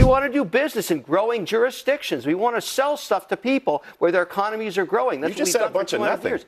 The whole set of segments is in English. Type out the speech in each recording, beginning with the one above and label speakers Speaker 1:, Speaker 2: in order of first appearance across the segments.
Speaker 1: want to do business in growing jurisdictions. We want to sell stuff to people where their economies are growing. That's
Speaker 2: you just said a bunch of nothing.
Speaker 1: Years.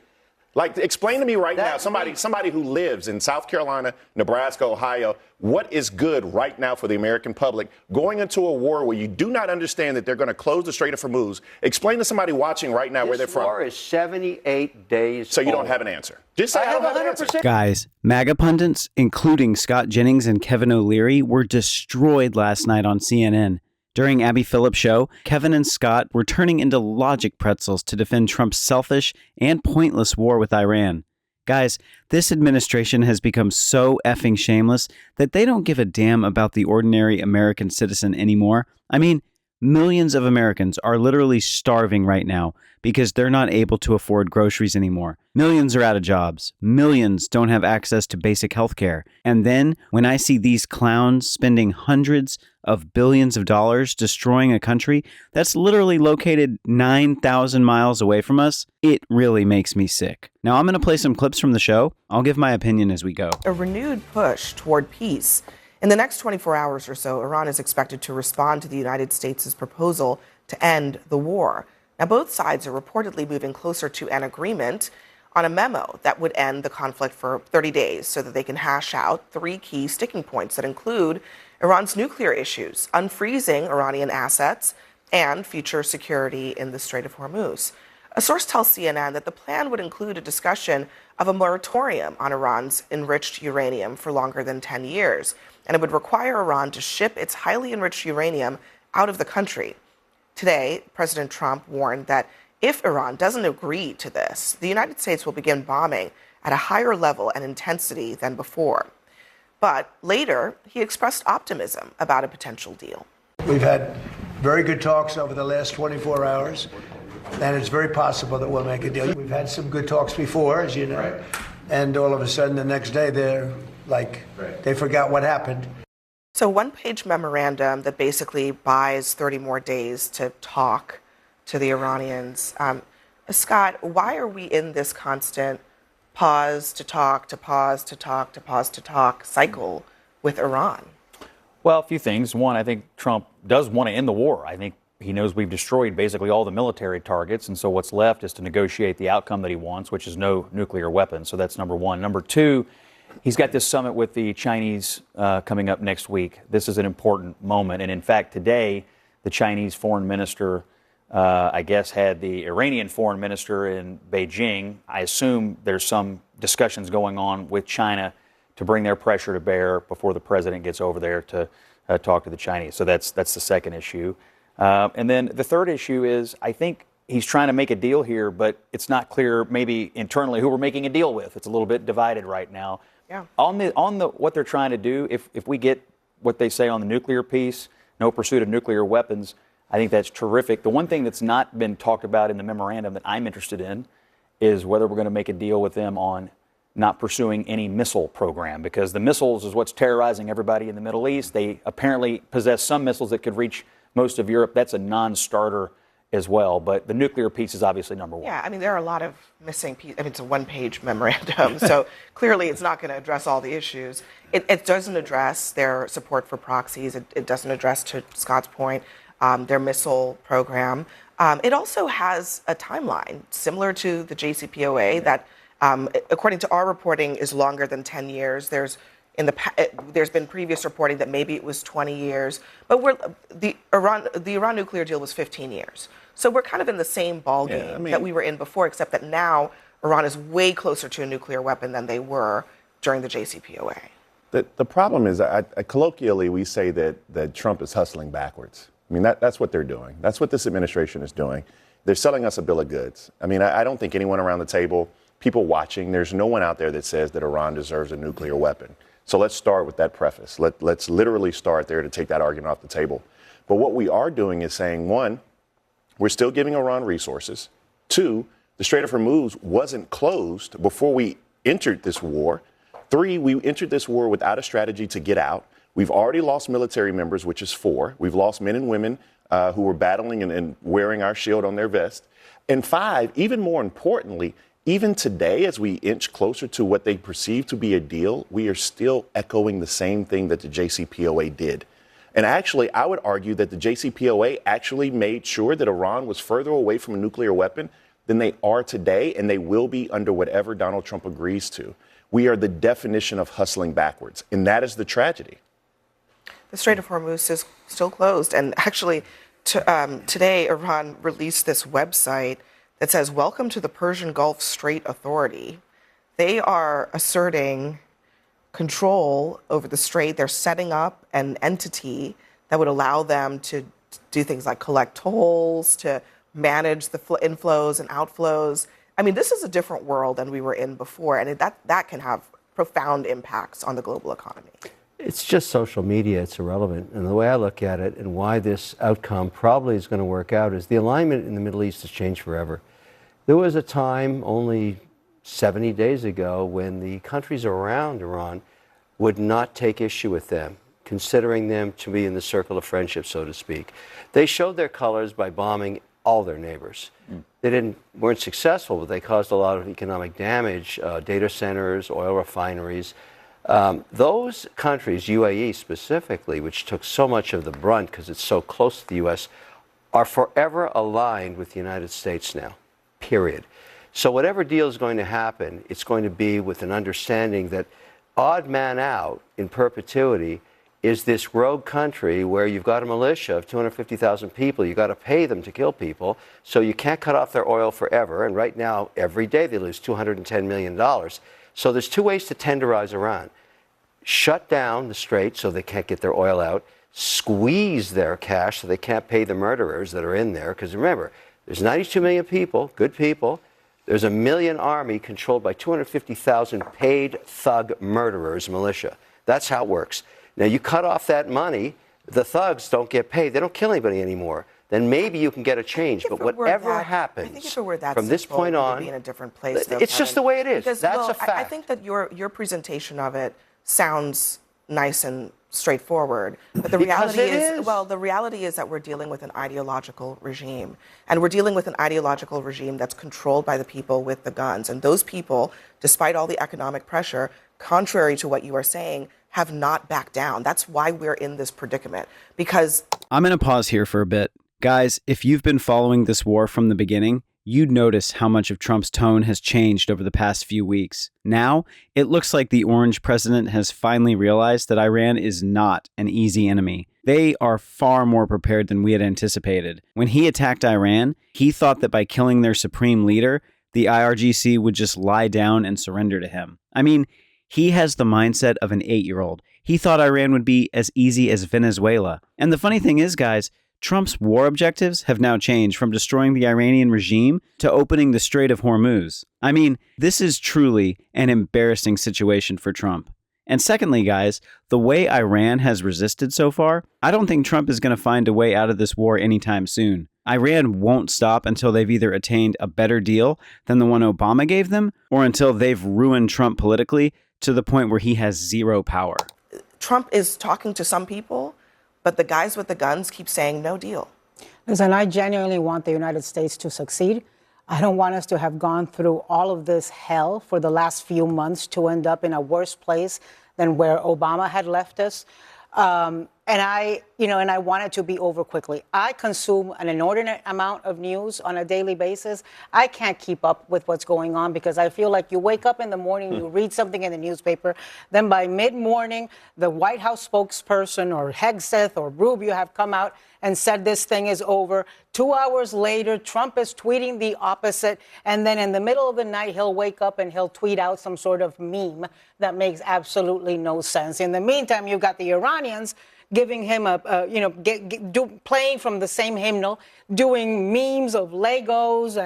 Speaker 2: Like, explain to me right now, somebody who lives in South Carolina, Nebraska, Ohio, what is good right now for the American public going into a war where you do not understand that they're going to close the Strait of Hormuz? Explain to somebody watching right now where they're from.
Speaker 1: This war is 78 days
Speaker 2: So you
Speaker 1: old.
Speaker 2: don't have an answer. Just say I don't have an answer.
Speaker 3: Guys, MAGA pundits, including Scott Jennings and Kevin O'Leary, were destroyed last night on CNN. During Abby Phillip's show, Kevin and Scott were turning into logic pretzels to defend Trump's selfish and pointless war with Iran. Guys, this administration has become so effing shameless that they don't give a damn about the ordinary American citizen anymore. I mean, millions of Americans are literally starving right now because they're not able to afford groceries anymore. Millions are out of jobs. Millions don't have access to basic health care. And then when I see these clowns spending hundreds of billions of dollars destroying a country that's literally located 9,000 miles away from us, it really makes me sick. Now I'm going to play some clips from the show. I'll give my opinion as we go.
Speaker 4: A renewed push toward peace. In the next 24 hours or so, Iran is expected to respond to the United States' proposal to end the war. Now, both sides are reportedly moving closer to an agreement on a memo that would end the conflict for 30 days so that they can hash out 3 key sticking points that include Iran's nuclear issues, unfreezing Iranian assets, and future security in the Strait of Hormuz. A source tells CNN that the plan would include a discussion of a moratorium on Iran's enriched uranium for longer than 10 years, and it would require Iran to ship its highly enriched uranium out of the country. Today, President Trump warned that if Iran doesn't agree to this, the United States will begin bombing at a higher level and intensity than before. But later, he expressed optimism about a potential deal.
Speaker 5: We've had very good talks over the last 24 hours, and it's very possible that we'll make a deal. We've had some good talks before, as you know, right. And all of a sudden the next day they're like, right. They forgot what happened.
Speaker 4: So one-page memorandum that basically buys 30 more days to talk to the Iranians. Scott, why are we in this constant pause to talk, to pause, to talk, to pause, to talk cycle with Iran?
Speaker 6: Well, a few things. One, I think Trump does want to end the war. I think he knows we've destroyed basically all the military targets, and so what's left is to negotiate the outcome that he wants, which is no nuclear weapons. So that's number one. Number two, he's got this summit with the Chinese coming up next week. This is an important moment. And in fact, today, the Chinese foreign minister, I guess, had the Iranian foreign minister in Beijing. I assume there's some discussions going on with China to bring their pressure to bear before the president gets over there to talk to the Chinese. So that's the second issue. And then the third issue is, I think he's trying to make a deal here, but it's not clear maybe internally who we're making a deal with. It's a little bit divided right now.
Speaker 4: Yeah.
Speaker 6: On the what they're trying to do, if we get what they say on the nuclear piece, no pursuit of nuclear weapons, I think that's terrific. The one thing that's not been talked about in the memorandum that I'm interested in is whether we're going to make a deal with them on not pursuing any missile program, because the missiles is what's terrorizing everybody in the Middle East. They apparently possess some missiles that could reach most of Europe. That's a non-starter as well. But the nuclear piece is obviously number one.
Speaker 4: Yeah, I mean, there are a lot of missing pieces. I mean, it's a one-page memorandum, so clearly it's not going to address all the issues. It doesn't address their support for proxies. It doesn't address, to Scott's point, their missile program. It also has a timeline similar to the JCPOA that, according to our reporting, is longer than 10 years. There's been previous reporting that maybe it was 20 years, but the Iran nuclear deal was 15 years. So we're kind of in the same ballgame that we were in before, except that now Iran is way closer to a nuclear weapon than they were during the JCPOA.
Speaker 2: The problem is, colloquially, we say that Trump is hustling backwards. I mean, that's what they're doing. That's what this administration is doing. They're selling us a bill of goods. I mean, I don't think anyone around the table, people watching, there's no one out there that says that Iran deserves a nuclear weapon. So let's start with that preface. Let's literally start there to take that argument off the table. But what we are doing is saying, one, we're still giving Iran resources. Two, the Strait of Hormuz wasn't closed before we entered this war. Three, we entered this war without a strategy to get out. We've already lost military members, which is 4. We've lost men and women who were battling and wearing our shield on their vest. And 5, even more importantly, even today, as we inch closer to what they perceive to be a deal, we are still echoing the same thing that the JCPOA did. And actually, I would argue that the JCPOA actually made sure that Iran was further away from a nuclear weapon than they are today, and they will be under whatever Donald Trump agrees to. We are the definition of hustling backwards, and that is the tragedy.
Speaker 4: The Strait of Hormuz is still closed. And actually, today, Iran released this website that says, "Welcome to the Persian Gulf Strait Authority." They are asserting control over the strait. They're setting up an entity that would allow them to do things like collect tolls, to manage the inflows and outflows. I mean, this is a different world than we were in before, and that can have profound impacts on the global economy.
Speaker 1: It's just social media. It's irrelevant. And the way I look at it and why this outcome probably is going to work out is the alignment in the Middle East has changed forever. There was a time only 70 days ago when the countries around Iran would not take issue with them, considering them to be in the circle of friendship, so to speak. They showed their colors by bombing all their neighbors. They weren't successful, but they caused a lot of economic damage, data centers, oil refineries. Those countries, UAE specifically, which took so much of the brunt because it's so close to the U.S., are forever aligned with the United States now, period. So whatever deal is going to happen, it's going to be with an understanding that odd man out in perpetuity is this rogue country where you've got a militia of 250,000 people. You've got to pay them to kill people, so you can't cut off their oil forever. And right now, every day they lose $210 million. So there's two ways to tenderize Iran. Shut down the strait so they can't get their oil out, squeeze their cash so they can't pay the murderers that are in there. Because remember, there's 92 million people, good people. There's a million army controlled by 250,000 paid thug murderers, militia. That's how it works. Now, you cut off that money, the thugs don't get paid. They don't kill anybody anymore. Then maybe you can get a change. But whatever happens from this point on,
Speaker 4: be in a different place, though,
Speaker 1: it's just the way it is.
Speaker 4: Because,
Speaker 1: That's a fact.
Speaker 4: I think that your presentation of it sounds nice and straightforward, but the reality the reality is that we're dealing with an ideological regime, and we're dealing with an ideological regime that's controlled by the people with the guns, and those people, despite all the economic pressure, contrary to what you are saying, have not backed down. That's why we're in this predicament, because
Speaker 3: I'm going to pause here for a bit. Guys, if you've been following this war from the beginning, you'd notice how much of Trump's tone has changed over the past few weeks. Now, it looks like the orange president has finally realized that Iran is not an easy enemy. They are far more prepared than we had anticipated. When he attacked Iran, he thought that by killing their supreme leader, the IRGC would just lie down and surrender to him. I mean, he has the mindset of an 8-year-old. He thought Iran would be as easy as Venezuela. And the funny thing is, guys, Trump's war objectives have now changed from destroying the Iranian regime to opening the Strait of Hormuz. I mean, this is truly an embarrassing situation for Trump. And secondly, guys, the way Iran has resisted so far, I don't think Trump is going to find a way out of this war anytime soon. Iran won't stop until they've either attained a better deal than the one Obama gave them, or until they've ruined Trump politically to the point where he has zero power.
Speaker 4: Trump is talking to some people, but the guys with the guns keep saying no deal.
Speaker 7: Listen, I genuinely want the United States to succeed. I don't want us to have gone through all of this hell for the last few months to end up in a worse place than where Obama had left us. And I want it to be over quickly. I consume an inordinate amount of news on a daily basis. I can't keep up with what's going on because I feel like you wake up in the morning, you read something in the newspaper, then by mid-morning, the White House spokesperson or Hegseth or Rubio have come out and said this thing is over. 2 hours later, Trump is tweeting the opposite. And then in the middle of the night, he'll wake up and he'll tweet out some sort of meme that makes absolutely no sense. In the meantime, you've got the Iranians giving him playing from the same hymnal, doing memes of Legos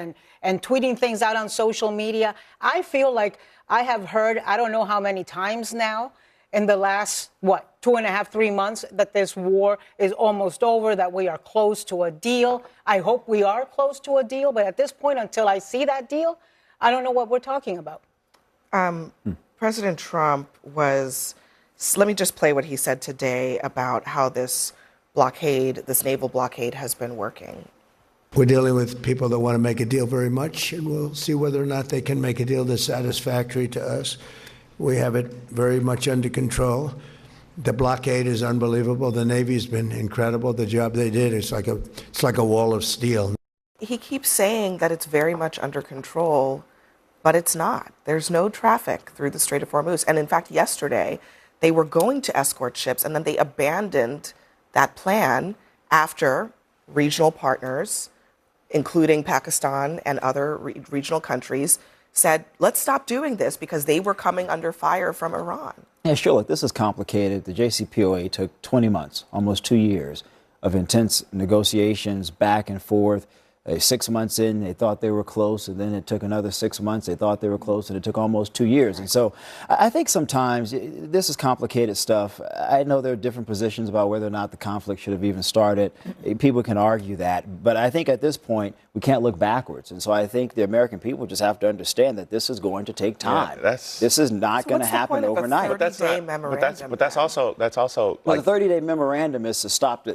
Speaker 7: and tweeting things out on social media. I feel like I have heard, I don't know how many times now, in the last, 2.5, 3 months, that this war is almost over, that we are close to a deal. I hope we are close to a deal, but at this point, until I see that deal, I don't know what we're talking about.
Speaker 4: President Trump let me just play what he said today about how this naval blockade has been working.
Speaker 5: We're dealing with people that want to make a deal very much, and we'll see whether or not they can make a deal that's satisfactory to us. We have it very much under control. The blockade is unbelievable. The Navy's been incredible. The job they did, it's like a wall of steel.
Speaker 4: He keeps saying that it's very much under control, but it's not. There's no traffic through the Strait of Hormuz. And in fact, yesterday, they were going to escort ships, and then they abandoned that plan after regional partners, including Pakistan and other regional countries, said, let's stop doing this because they were coming under fire from Iran.
Speaker 8: Yeah, sure. Look, this is complicated. The JCPOA took 20 months, almost 2 years of intense negotiations back and forth. 6 months in, they thought they were close, and then it took another 6 months. They thought they were close, and it took almost 2 years. And so I think sometimes this is complicated stuff. I know there are different positions about whether or not the conflict should have even started. People can argue that. But I think at this point, we can't look backwards. And so I think the American people just have to understand that this is going to take time.
Speaker 2: Yeah,
Speaker 8: this is not going to happen overnight.
Speaker 2: But that's also
Speaker 8: well, the 30-day memorandum is to stop the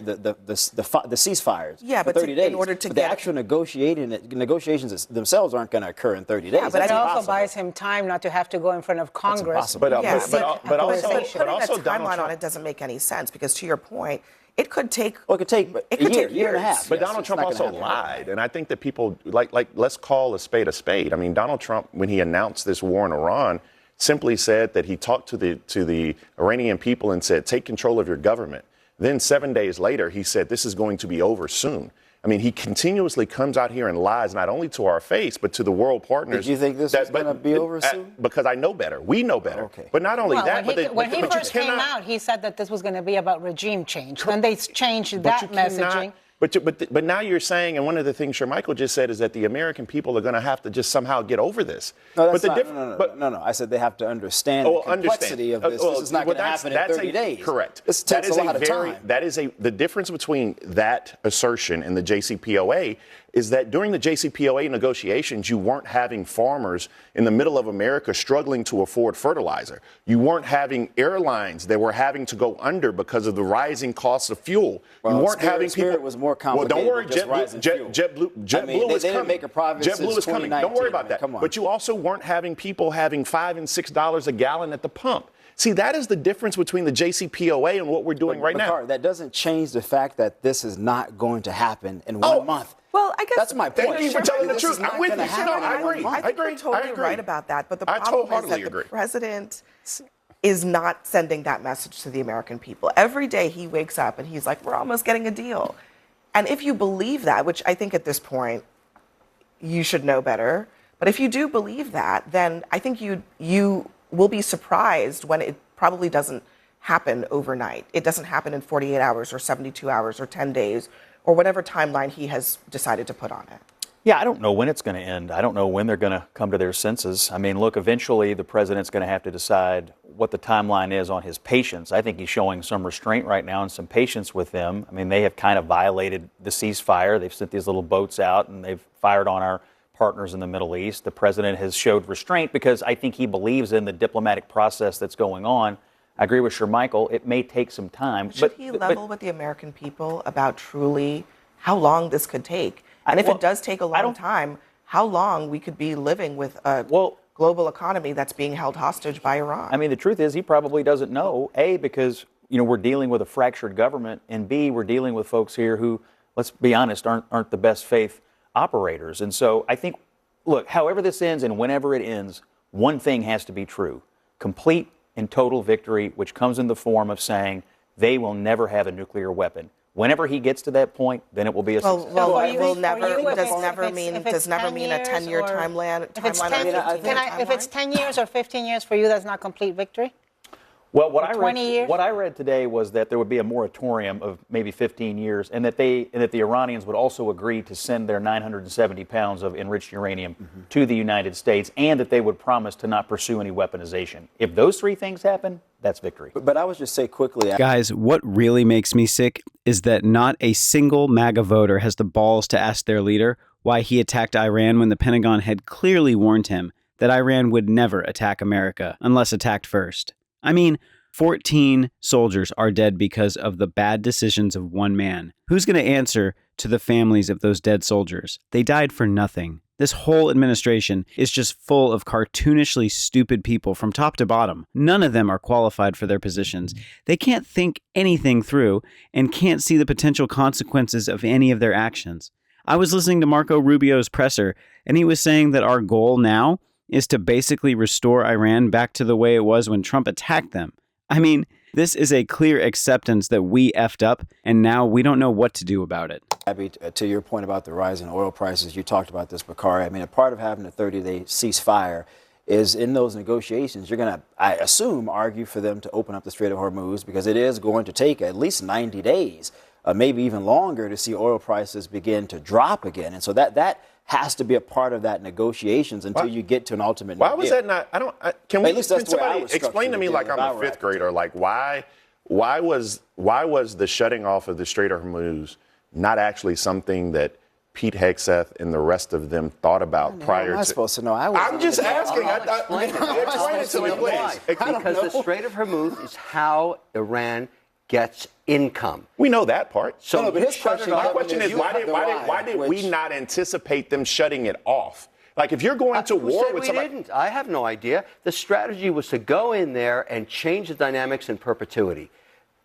Speaker 8: ceasefires for 30 days.
Speaker 4: In order to
Speaker 8: but the actual negotiations themselves aren't going to occur in 30 days.
Speaker 7: Yeah, but it also buys him time not to have to go in front of Congress.
Speaker 2: But also
Speaker 4: putting a timeline
Speaker 2: Trump
Speaker 4: on it doesn't make any sense because, to your point, it could take.
Speaker 8: Well, it could take a year and a half.
Speaker 2: But Donald Trump also lied, and I think that people like let's call a spade a spade. I mean, Donald Trump, when he announced this war in Iran, simply said that he talked to the Iranian people and said, take control of your government. Then 7 days later, he said, this is going to be over soon. I mean, he continuously comes out here and lies not only to our face, but to the world partners.
Speaker 8: Did you think this was going to be over soon?
Speaker 2: Because I know better. We know better.
Speaker 8: Okay.
Speaker 2: But not only that,
Speaker 7: when he first came out, he said that this was going to be about regime change. Then they changed that messaging.
Speaker 2: But now you're saying, and one of the things Michael just said is that the American people are going to have to just somehow get over this.
Speaker 8: No, that's no. I said they have to understand the complexity of this. This is not going to happen in 30 days.
Speaker 2: Correct.
Speaker 8: This takes a lot of time.
Speaker 2: The difference between that assertion and the JCPOA is that during the JCPOA negotiations, you weren't having farmers in the middle of America struggling to afford fertilizer. You weren't having airlines that were having to go under because of the rising costs of fuel.
Speaker 8: Well,
Speaker 2: you weren't having people.
Speaker 8: Spirit was more complicated.
Speaker 2: Well, don't worry,
Speaker 8: JetBlue
Speaker 2: is coming. JetBlue is coming. Don't worry about that. But you also weren't having people having $5 and $6 a gallon at the pump. See, that is the difference between the JCPOA and what we're doing right now.
Speaker 8: That doesn't change the fact that this is not going to happen in 1 month.
Speaker 4: Well, I guess
Speaker 8: that's my point.
Speaker 2: Thank you for telling the truth. I'm with you. I agree.
Speaker 4: I think you're totally right about that. But the problem is that the president is not sending that message to the American people. Every day he wakes up and he's like, we're almost getting a deal. And if you believe that, which I think at this point you should know better, but if you do believe that, then I think you will be surprised when it probably doesn't happen overnight. It doesn't happen in 48 hours or 72 hours or 10 days or whatever timeline he has decided to put on it.
Speaker 6: Yeah, I don't know when it's going to end. I don't know when they're going to come to their senses. I mean, look, eventually the president's going to have to decide what the timeline is on his patience. I think he's showing some restraint right now and some patience with them. I mean, they have kind of violated the ceasefire. They've sent these little boats out and they've fired on our partners in the Middle East. The president has showed restraint because I think he believes in the diplomatic process that's going on. I agree with Michael. It may take some time.
Speaker 4: Should he level with the American people about truly how long this could take? And if it does take a long time, how long we could be living with a global economy that's being held hostage by Iran?
Speaker 6: I mean, the truth is he probably doesn't know, A, because we're dealing with a fractured government, and B, we're dealing with folks here who, let's be honest, aren't the best faith operators. And so I think, look, however this ends and whenever it ends, one thing has to be true. Complete and total victory, which comes in the form of saying they will never have a nuclear weapon. Whenever he gets to that point, then it will be a success.
Speaker 4: Does never mean a 10-year timeline.
Speaker 7: If it's 10 years or 15 years for you, that's not complete victory?
Speaker 6: Well, what I read today was that there would be a moratorium of maybe 15 years, and that the Iranians would also agree to send their 970 pounds of enriched uranium to the United States, and that they would promise to not pursue any weaponization. If those three things happen, that's victory.
Speaker 8: But I would just say quickly,
Speaker 3: guys, what really makes me sick is that not a single MAGA voter has the balls to ask their leader why he attacked Iran when the Pentagon had clearly warned him that Iran would never attack America unless attacked first. I mean, 14 soldiers are dead because of the bad decisions of one man. Who's going to answer to the families of those dead soldiers? They died for nothing. This whole administration is just full of cartoonishly stupid people from top to bottom. None of them are qualified for their positions. They can't think anything through and can't see the potential consequences of any of their actions. I was listening to Marco Rubio's presser, and he was saying that our goal now is to basically restore Iran back to the way it was when Trump attacked them. I mean, this is a clear acceptance that we effed up, and now we don't know what to do about it.
Speaker 8: Abby, to your point about the rise in oil prices, you talked about this, Bakari. I mean, a part of having a 30-day ceasefire is in those negotiations, you're going to, I assume, argue for them to open up the Strait of Hormuz, because it is going to take at least 90 days, maybe even longer, to see oil prices begin to drop again. And so that has to be a part of that negotiations until you get to an ultimate.
Speaker 2: Why was that not? Can somebody explain to me, like I'm a fifth grader, like why was the shutting off of the Strait of Hormuz not actually something that Pete Hegseth and the rest of them thought about prior to?
Speaker 8: I'm supposed to know.
Speaker 2: I'm just asking. Explain it to me, please.
Speaker 1: Because the Strait of Hormuz is how Iran gets income.
Speaker 2: We know that part.
Speaker 1: So
Speaker 8: but his question,
Speaker 2: my question is, why did we not anticipate them shutting it off? Like, if you're going to war with somebody...
Speaker 1: didn't. I have no idea. The strategy was to go in there and change the dynamics in perpetuity.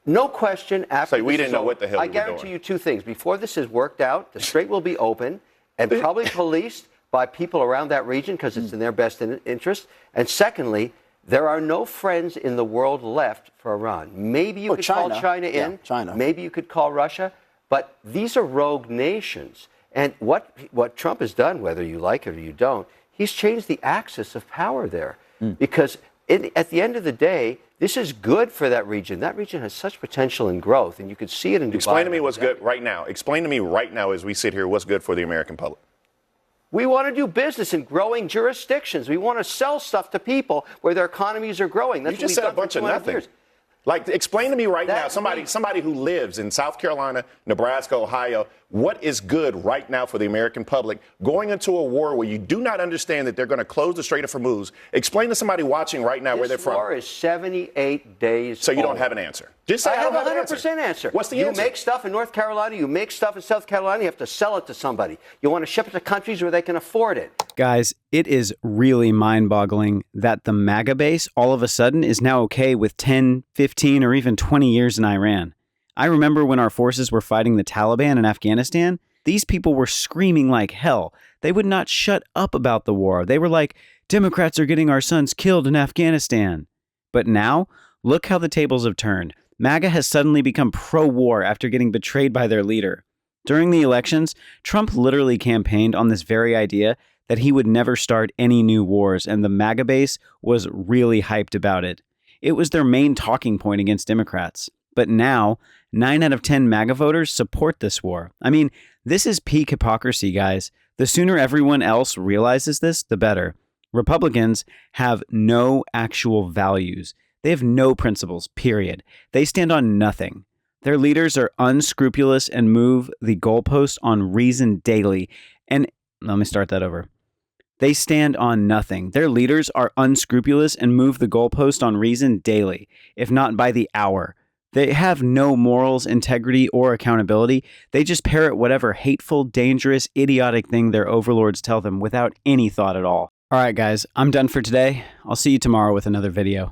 Speaker 1: No question. After
Speaker 2: so we didn't know what the hell we were doing.
Speaker 1: I guarantee you two things. Before this is worked out, the Strait will be open and probably policed by people around that region because it's in their best interest. And secondly, there are no friends in the world left for Iran. Maybe you could call China in.
Speaker 8: China.
Speaker 1: Maybe you could call Russia. But these are rogue nations. And what Trump has done, whether you like it or you don't, he's changed the axis of power there. Because at the end of the day, this is good for that region. That region has such potential and growth, and you could see it in Dubai.
Speaker 2: Explain to me what's good right now. Explain to me right now as we sit here what's good for the American public.
Speaker 1: We want to do business in growing jurisdictions. We want to sell stuff to people where their economies are growing. That's
Speaker 2: you just said a bunch of nothing.
Speaker 1: Years.
Speaker 2: Like, explain to me right now, somebody who lives in South Carolina, Nebraska, Ohio, what is good right now for the American public going into a war where you do not understand that they're going to close the Strait of Hormuz? Explain to somebody watching right now where they're from.
Speaker 1: This war is 78 days
Speaker 2: So you don't have an answer. Just say
Speaker 1: I have
Speaker 2: don't
Speaker 1: a
Speaker 2: have
Speaker 1: 100% answer.
Speaker 2: What's the answer?
Speaker 1: You make stuff in North Carolina, you make stuff in South Carolina, you have to sell it to somebody. You want to ship it to countries where they can afford it.
Speaker 3: Guys, it is really mind-boggling that the MAGA base all of a sudden is now okay with 10, 15, or even 20 years in Iran. I remember when our forces were fighting the Taliban in Afghanistan, these people were screaming like hell. They would not shut up about the war. They were like, Democrats are getting our sons killed in Afghanistan. But now, look how the tables have turned. MAGA has suddenly become pro-war after getting betrayed by their leader. During the elections, Trump literally campaigned on this very idea that he would never start any new wars, and the MAGA base was really hyped about it. It was their main talking point against Democrats. But now, 9 out of 10 MAGA voters support this war. I mean, this is peak hypocrisy, guys. The sooner everyone else realizes this, the better. Republicans have no actual values. They have no principles, period. They stand on nothing. Their leaders are unscrupulous and move the goalpost on reason daily. And let me start that over. They stand on nothing. Their leaders are unscrupulous and move the goalpost on reason daily, if not by the hour. They have no morals, integrity, or accountability. They just parrot whatever hateful, dangerous, idiotic thing their overlords tell them without any thought at all. All right, guys, I'm done for today. I'll see you tomorrow with another video.